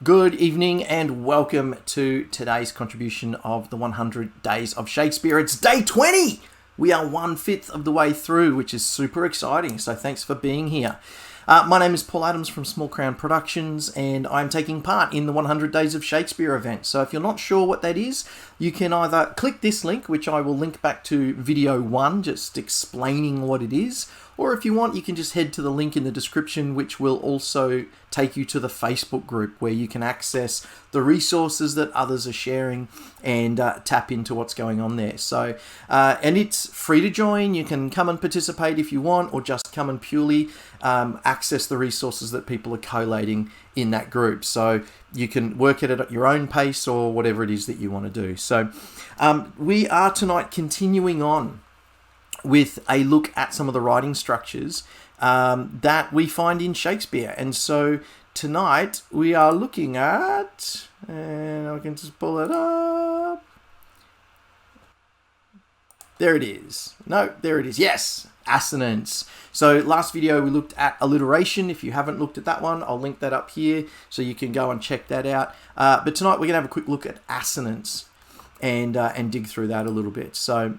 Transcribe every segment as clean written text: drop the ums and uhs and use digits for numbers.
Good evening and welcome to today's contribution of the 100 Days of Shakespeare. It's day 20! We are 1/5 of the way through, which is super exciting, so thanks for being here. My name is Paul Adams from Small Crown Productions, and I'm taking part in the 100 Days of Shakespeare event. So if you're not sure what that is, you can either click this link, which I will link back to video 1, just explaining what it is, or if you want, you can just head to the link in the description, which will also take you to the Facebook group where you can access the resources that others are sharing and tap into what's going on there. So, and it's free to join. You can come and participate if you want, or just come and purely access the resources that people are collating in that group. So you can work it at your own pace or whatever it is that you want to do. So we are tonight continuing on with a look at some of the writing structures that we find in Shakespeare. And so tonight we are looking at, and I can just pull it up. There it is. No, there it is. Yes, assonance. So last video we looked at alliteration. If you haven't looked at that one, I'll link that up here so you can go and check that out. But tonight we're going to have a quick look at assonance and dig through that a little bit. So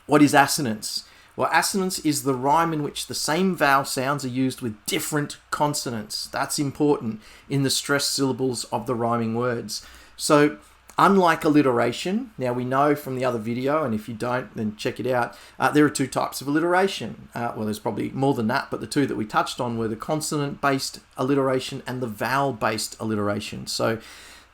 what is assonance? Well, assonance is the rhyme in which the same vowel sounds are used with different consonants. That's important in the stressed syllables of the rhyming words. So unlike alliteration, now we know from the other video, and if you don't, then check it out, there are two types of alliteration. Well, there's probably more than that, but the two that we touched on were the consonant-based alliteration and the vowel-based alliteration. So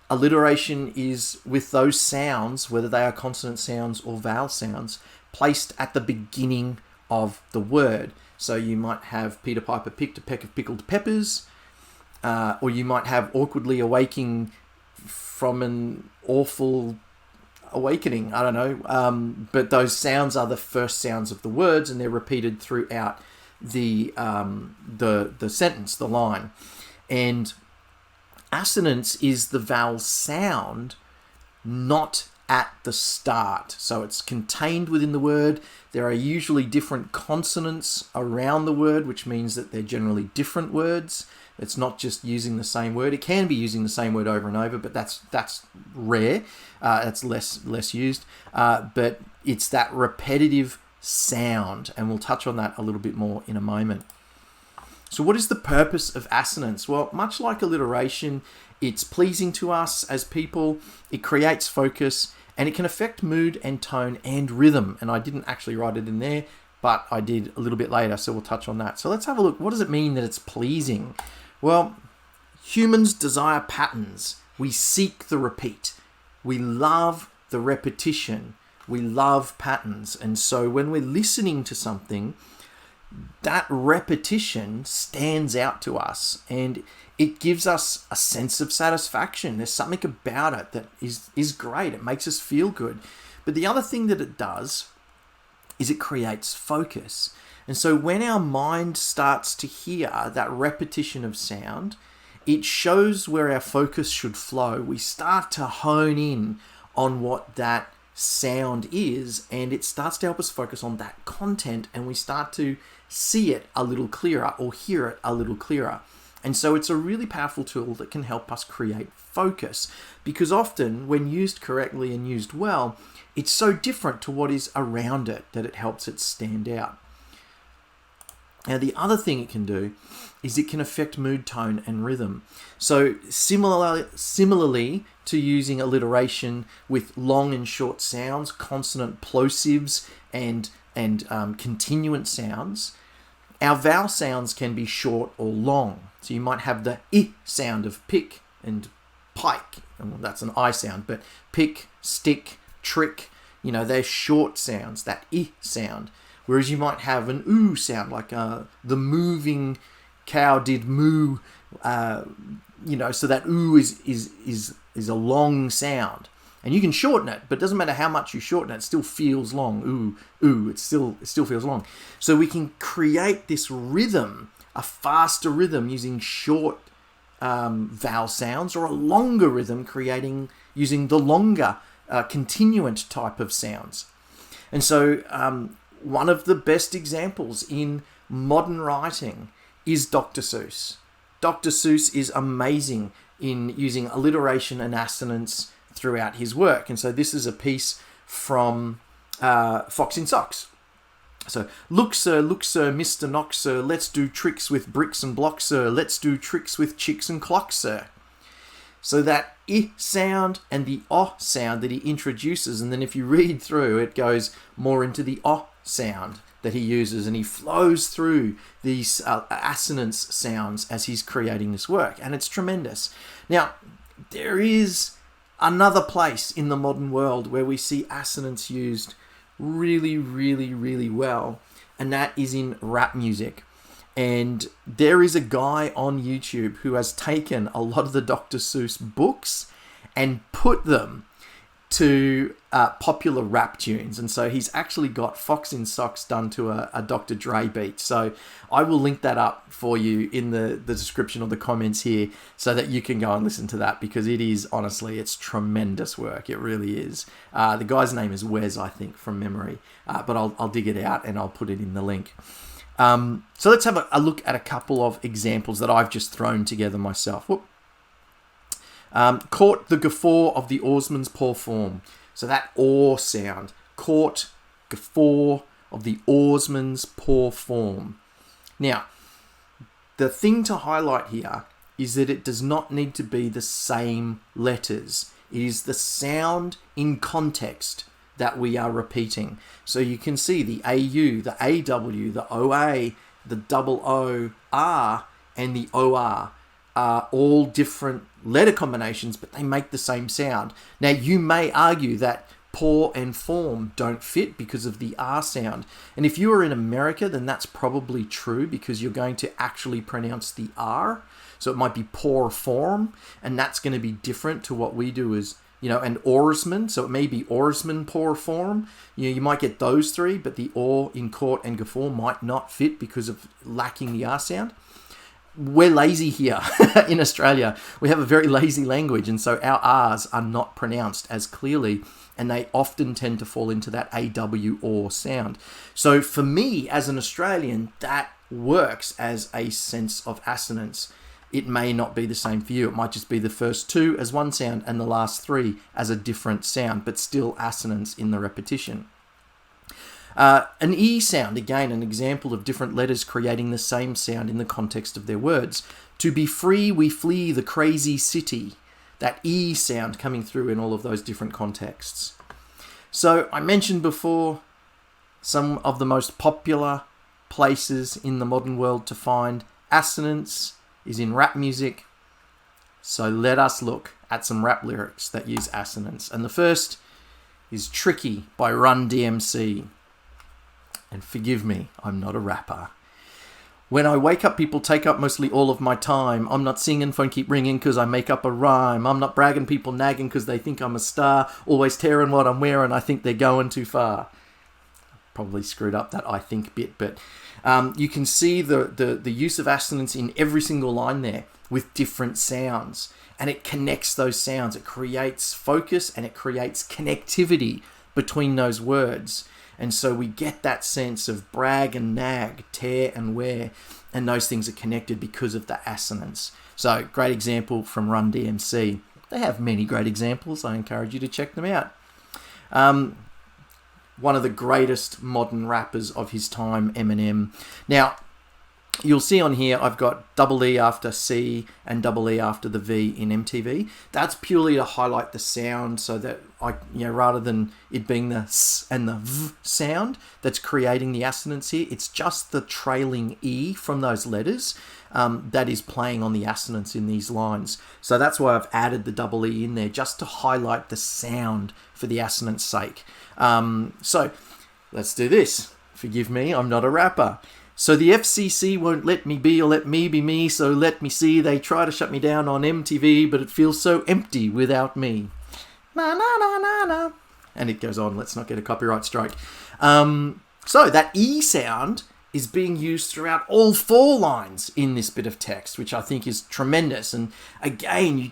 alliteration is with those sounds, whether they are consonant sounds or vowel sounds, placed at the beginning of the word. So you might have Peter Piper picked a peck of pickled peppers, or you might have awkwardly awaking from an awful awakening. I don't know. But those sounds are the first sounds of the words, and they're repeated throughout the sentence, the line. And assonance is the vowel sound, not at the start. So it's contained within the word. There are usually different consonants around the word, which means that they're generally different words. It's not just using the same word. It can be using the same word over and over, but that's rare. That's less used. But it's that repetitive sound, and we'll touch on that a little bit more in a moment. So what is the purpose of assonance? Well, much like alliteration, it's pleasing to us as people. It creates focus, and it can affect mood and tone and rhythm. And I didn't actually write it in there, but I did a little bit later, so we'll touch on that. So let's have a look. What does it mean that it's pleasing? Well, humans desire patterns. We seek the repeat. We love the repetition. We love patterns. And so when we're listening to something, that repetition stands out to us, and it gives us a sense of satisfaction. There's something about it that is great. It makes us feel good. But the other thing that it does is it creates focus. And so when our mind starts to hear that repetition of sound, it shows where our focus should flow. We start to hone in on what that sound is, and it starts to help us focus on that content, and we start to see it a little clearer or hear it a little clearer. And so it's a really powerful tool that can help us create focus, because often when used correctly and used well, it's so different to what is around it that it helps it stand out. Now, the other thing it can do is it can affect mood, tone, and rhythm. So similarly to using alliteration with long and short sounds, consonant plosives, and continuant sounds, our vowel sounds can be short or long. So you might have the I sound of pick and pike. Well, that's an I sound, but pick, stick, trick, they're short sounds, that I sound. Whereas you might have an oo sound, like the moving cow did moo, so that oo is a long sound. And you can shorten it, but it doesn't matter how much you shorten it, it still feels long. Ooh, it still feels long. So we can create this rhythm, a faster rhythm using short vowel sounds, or a longer rhythm using the longer continuant type of sounds. And so one of the best examples in modern writing is Dr. Seuss. Dr. Seuss is amazing in using alliteration and assonance throughout his work. And so this is a piece from Fox in Socks. So, look sir, Mr. Knox sir, let's do tricks with bricks and blocks sir, let's do tricks with chicks and clocks sir. So that I sound and the O sound that he introduces, and then if you read through, it goes more into the O sound that he uses, and he flows through these assonance sounds as he's creating this work, and it's tremendous. Now, there is another place in the modern world where we see assonance used really, really, really well, and that is in rap music. And there is a guy on YouTube who has taken a lot of the Dr. Seuss books and put them to popular rap tunes. And so he's actually got Fox in Socks done to a Dr. Dre beat. So I will link that up for you in the description or the comments here so that you can go and listen to that, because it is, honestly, it's tremendous work. It really is. The guy's name is Wes, I think, from memory. But I'll dig it out and I'll put it in the link. So let's have a look at a couple of examples that I've just thrown together myself. Caught the guffaw of the oarsman's poor form. So that oar sound. Caught guffaw of the oarsman's poor form. Now, the thing to highlight here is that it does not need to be the same letters. It is the sound in context that we are repeating. So you can see the AU, the AW, the OA, the double OR, and the OR are all different letter combinations, but they make the same sound. Now, you may argue that poor and form don't fit because of the R sound. And if you are in America, then that's probably true, because you're going to actually pronounce the R. So it might be poor form, and that's going to be different to what we do as, and oarsman. So it may be oarsman poor form. You might get those three, but the or in court and guffaw might not fit because of lacking the R sound. We're lazy here in Australia. We have a very lazy language, and so our R's are not pronounced as clearly, and they often tend to fall into that AW or sound. So for me, as an Australian, that works as a sense of assonance. It may not be the same for you. It might just be the first two as one sound and the last three as a different sound, but still assonance in the repetition. An E sound, again, an example of different letters creating the same sound in the context of their words. To be free, we flee the crazy city. That E sound coming through in all of those different contexts. So I mentioned before some of the most popular places in the modern world to find assonance is in rap music. So let us look at some rap lyrics that use assonance. And the first is Tricky by Run DMC. And forgive me, I'm not a rapper. When I wake up, people take up mostly all of my time. I'm not singing, phone keep ringing because I make up a rhyme. I'm not bragging, people nagging because they think I'm a star. Always tearing what I'm wearing, I think they're going too far. Probably screwed up that I think bit, but you can see the use of assonance in every single line there with different sounds. And it connects those sounds. It creates focus and it creates connectivity between those words. And so we get that sense of brag and nag, tear and wear, and those things are connected because of the assonance. So, great example from Run DMC. They have many great examples. I encourage you to check them out. One of the greatest modern rappers of his time, Eminem. Now, you'll see on here, I've got double E after C and double E after the V in MTV. That's purely to highlight the sound so that rather than it being the S and the V sound that's creating the assonance here, it's just the trailing E from those letters that is playing on the assonance in these lines. So that's why I've added the double E in there, just to highlight the sound for the assonance sake. So let's do this. Forgive me, I'm not a rapper. So the FCC won't let me be or let me be me, so let me see. They try to shut me down on MTV, but it feels so empty without me. Na na na na na. And it goes on. Let's not get a copyright strike. So that E sound is being used throughout all four lines in this bit of text, which I think is tremendous. And again,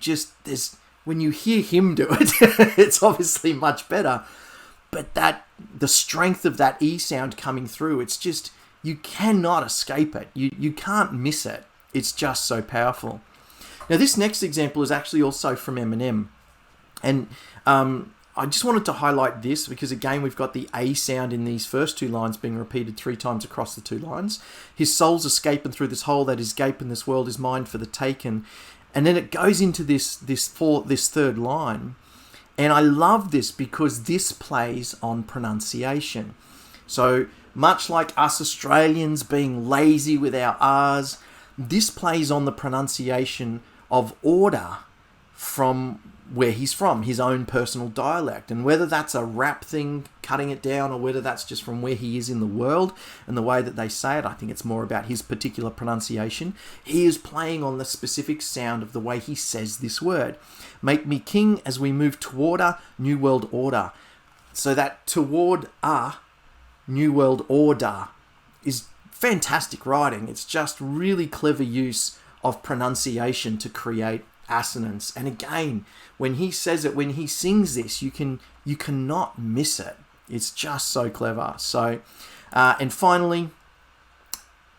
when you hear him do it, it's obviously much better. But the strength of that E sound coming through, it's just, you cannot escape it. You can't miss it. It's just so powerful. Now, this next example is actually also from Eminem. And I just wanted to highlight this because, again, we've got the A sound in these first two lines being repeated 3 times across the 2 lines. His soul's escaping through this hole that is gaping, this world is mine for the taking. And then it goes into this third line. And I love this because this plays on pronunciation. So much like us Australians being lazy with our R's, this plays on the pronunciation of order from where he's from, his own personal dialect. And whether that's a rap thing, cutting it down, or whether that's just from where he is in the world and the way that they say it, I think it's more about his particular pronunciation. He is playing on the specific sound of the way he says this word. Make me king as we move toward a new world order. So that toward a new world order is fantastic writing. It's just really clever use of pronunciation to create assonance. And again, when he says it, when he sings this, you cannot miss it. It's just so clever. So, and finally,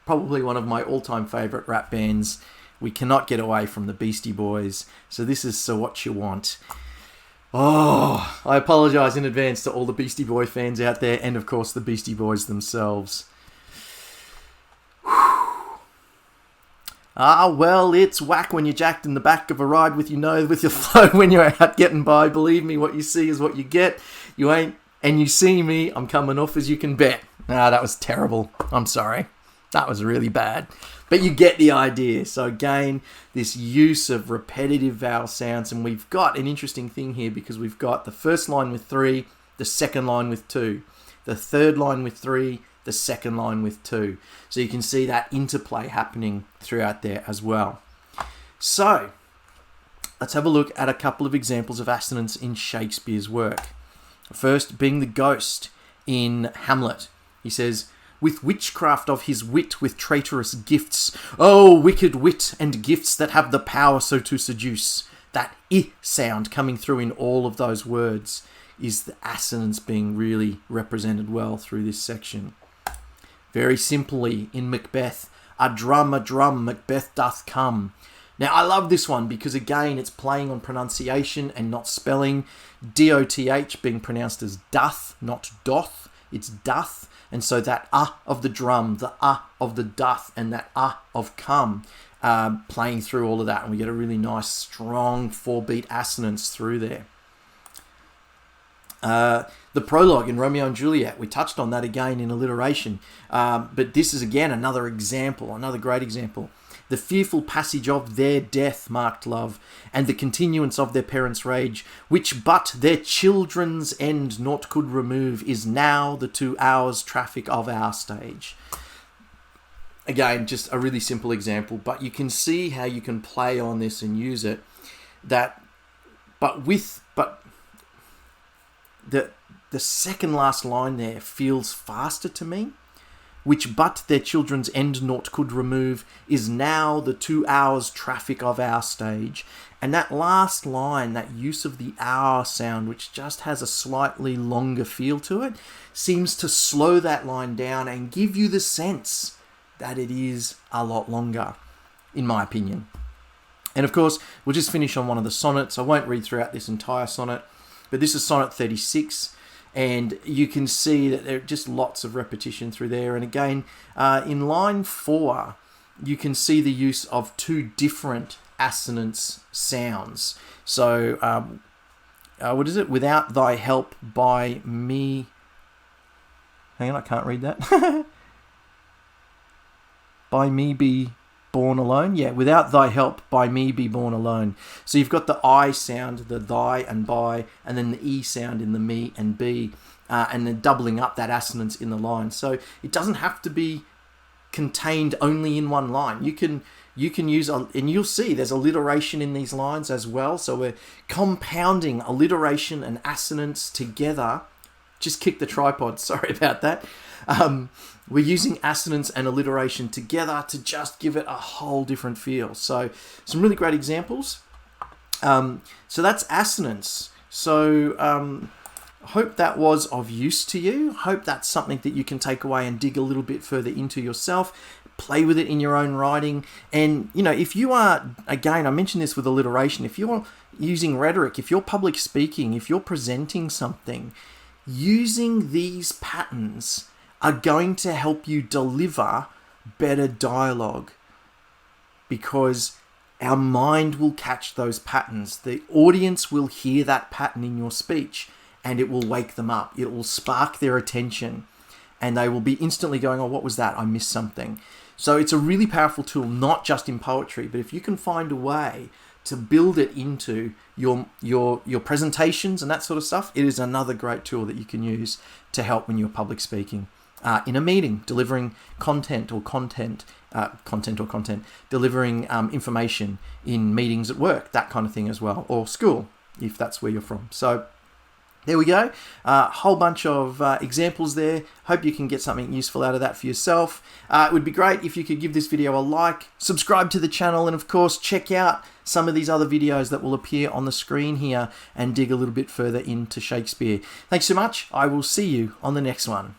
probably one of my all-time favorite rap bands. We cannot get away from the Beastie Boys. So this is So What You Want. Oh, I apologize in advance to all the Beastie Boy fans out there, and of course the Beastie Boys themselves. Well, it's whack when you're jacked in the back of a ride with your nose, with your flow when you're out getting by. Believe me, what you see is what you get. You ain't, and you see me, I'm coming off as you can bet. That was terrible. I'm sorry. That was really bad. But you get the idea. So again, this use of repetitive vowel sounds, and we've got an interesting thing here because we've got the first line with 3, the second line with 2, the third line with 3, the second line with 2. So you can see that interplay happening throughout there as well. So let's have a look at a couple of examples of assonance in Shakespeare's work. First being the ghost in Hamlet. He says, with witchcraft of his wit, with traitorous gifts. Oh, wicked wit and gifts that have the power so to seduce. That I sound coming through in all of those words is the assonance being really represented well through this section. Very simply, in Macbeth, a drum, Macbeth doth come. Now, I love this one because, again, it's playing on pronunciation and not spelling. D-O-T-H being pronounced as doth, not doth. It's doth. And so that of the drum, the of the doth, and that of come, playing through all of that. And we get a really nice, strong 4-beat assonance through there. The prologue in Romeo and Juliet, we touched on that again in alliteration. But this is, again, another example, another great example. The fearful passage of their death marked love, and the continuance of their parents' rage, which but their children's end naught could remove, is now the 2 hours traffic of our stage. Again, just a really simple example, but you can see how you can play on this and use it. The second last line there feels faster to me. Which but their children's end naught could remove, is now the 2 hours traffic of our stage. And that last line, that use of the hour sound, which just has a slightly longer feel to it, seems to slow that line down and give you the sense that it is a lot longer, in my opinion. And of course, we'll just finish on one of the sonnets. I won't read throughout this entire sonnet, but this is sonnet 36. And you can see that there are just lots of repetition through there. And again, in line 4, you can see the use of 2 different assonance sounds. So, what is it? Without thy help by me... Hang on, I can't read that. By me be born alone. Yeah, without thy help, by me be born alone. So you've got the I sound, the thy and by, and then the E sound in the me and be, and then doubling up that assonance in the line. So it doesn't have to be contained only in one line. You can use, and you'll see there's alliteration in these lines as well. So we're compounding alliteration and assonance together. Just kick the tripod, sorry about that. We're using assonance and alliteration together to just give it a whole different feel. So some really great examples. So that's assonance. So I hope that was of use to you. Hope that's something that you can take away and dig a little bit further into yourself. play with it in your own writing. And, you know, if you are, again, I mentioned this with alliteration, if you're using rhetoric, if you're public speaking, if you're presenting something, using these patterns are going to help you deliver better dialogue, because our mind will catch those patterns. The audience will hear that pattern in your speech and it will wake them up. It will spark their attention and they will be instantly going, oh, what was that? I missed something. So it's a really powerful tool, not just in poetry, but if you can find a way to build it into your presentations and that sort of stuff, it is another great tool that you can use to help when you're public speaking. In a meeting, delivering delivering information in meetings at work, that kind of thing as well, or school, if that's where you're from. So there we go. A whole bunch of examples there. Hope you can get something useful out of that for yourself. It would be great if you could give this video a like, subscribe to the channel, and of course, check out some of these other videos that will appear on the screen here and dig a little bit further into Shakespeare. Thanks so much. I will see you on the next one.